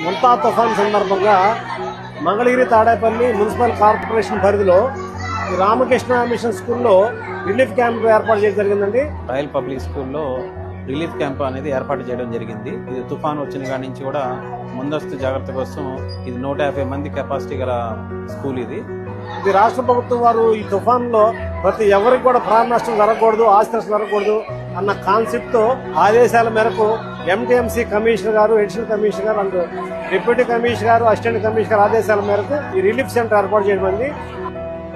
ముంతా తుఫాన్ సందర్భంగా Mangalagiri Tadepalli municipal corporation పరిధిలో ఈ రామకృష్ణ మిషన్ స్కూల్లో రిలీఫ్ క్యాంప్ ఏర్పాటు చేయడం జరిగిందండి. రాయల్ పబ్లిక్ స్కూల్లో రిలీఫ్ క్యాంప్ అనేది ఏర్పాటు చేయడం జరిగింది. ఇది తుఫాన్ వచ్చిన కాడి నుంచి కూడా ముందస్తు జాగ్రత్త కోసం ఇది 150 మంది కెపాసిటీ గల స్కూల్. ఇది రాష్ట్ర ప్రభుత్వం వారు ఈ తుఫాన్లో ప్రతి ఎవరికి కూడా ప్రాణ నష్టం జరగకూడదు, ఆస్తి నష్టం జరగకూడదు అన్న కాన్సెప్ట్ తో ఆదేశాల మేరకు ఎంటీఎంసీ కమిషనర్ గారు, అడిషనల్ కమిషనర్ గారు అండ్ డిప్యూటీ కమిషనర్ గారు, అసిస్టెంట్ కమిషనర్ ఆదేశాల మేరకు ఈ రిలీఫ్ సెంటర్ ఏర్పాటు చేయడం.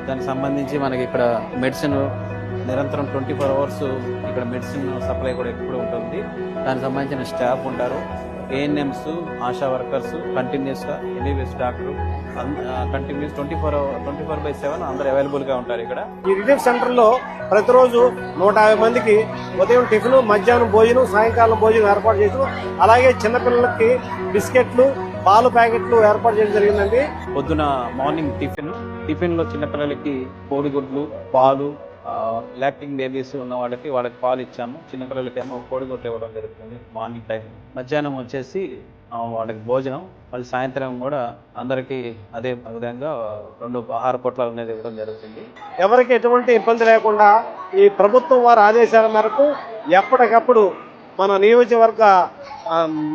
దానికి సంబంధించి మనకి ఇక్కడ మెడిసిన్ నిరంతరం 24 అవర్స్ ఇక్కడ మెడిసిన్ సప్లై కూడా ఎప్పుడు ఉంటుంది. దానికి సంబంధించిన స్టాఫ్ ఉంటారు, ఏఎన్ఎంస్, ఆశా వర్కర్స్, కంటిన్యూస్గా ఎంబీబీఎస్ డాక్టర్ కంటిన్యూస్ 24/7 అందరూ అవైలబుల్గా ఉంటారు. ఇక్కడ ఈ రిలీఫ్ సెంటర్లో ప్రతిరోజు 150 మందికి ఉదయం టిఫిన్, మధ్యాహ్నం భోజనం, సాయంకాలం భోజనం ఏర్పాటు చేసాం. అలాగే చిన్నపిల్లలకి బిస్కెట్లు, పాలు ప్యాకెట్లు ఏర్పాటు చేయడం జరిగిందండి. పొద్దున మార్నింగ్ టిఫిన్లో చిన్నపిల్లలకి కోడిగుడ్లు, పాలు, లాక్టింగ్ బేబీస్ ఉన్న వాళ్ళకి పాలు ఇచ్చాము. చిన్నపిల్లలకి ఏమో కోడిగుడ్లు ఇవ్వడం జరుగుతుంది మార్నింగ్ టైం. మధ్యాహ్నం వచ్చేసి వాళ్ళకి భోజనం, మళ్ళీ సాయంత్రం కూడా అందరికీ అదే విధంగా 2 ఆహార పొట్లాలు అనేది ఇవ్వడం జరుగుతుంది. ఎవరికి ఎటువంటి ఇబ్బంది లేకుండా ఈ ప్రభుత్వం వారి ఆదేశాల మేరకు ఎప్పటికప్పుడు మన నియోజకవర్గ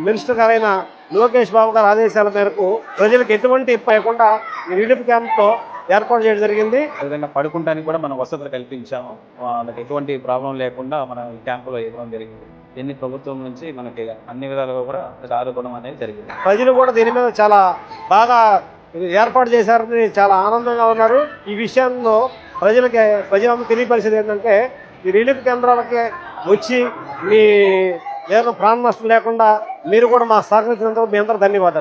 మినిస్టర్ గారైన లోకేష్ బాబు గారి ఆదేశాల మేరకు ప్రజలకు ఎటువంటి ఇబ్బంది లేకుండా ఈ రిలీఫ్ క్యాంప్తో ఏర్పాటు చేయడం జరిగింది. విధంగా పడుకుంటానికి కూడా మనం వసతులు కల్పించాము. వాళ్ళకి ఎటువంటి ప్రాబ్లం లేకుండా మనం ఈ క్యాంపులో ఇవ్వడం జరిగింది. దీన్ని ప్రభుత్వం నుంచి మనకి అన్ని విధాలుగా కూడా ఆదుకోవడం అనేది జరిగింది. ప్రజలు కూడా దీని మీద చాలా బాగా ఏర్పాటు చేశారని చాలా ఆనందంగా ఉన్నారు. ఈ విషయంలో ప్రజలకు తెలియపరిచేది ఏంటంటే ఈ రిలీఫ్ కేంద్రాలకి వచ్చి మీ ఏదైనా ప్రాణ నష్టం లేకుండా మీరు కూడా మా సహకరించినందుకు మీ అందరూ ధన్యవాదాలు.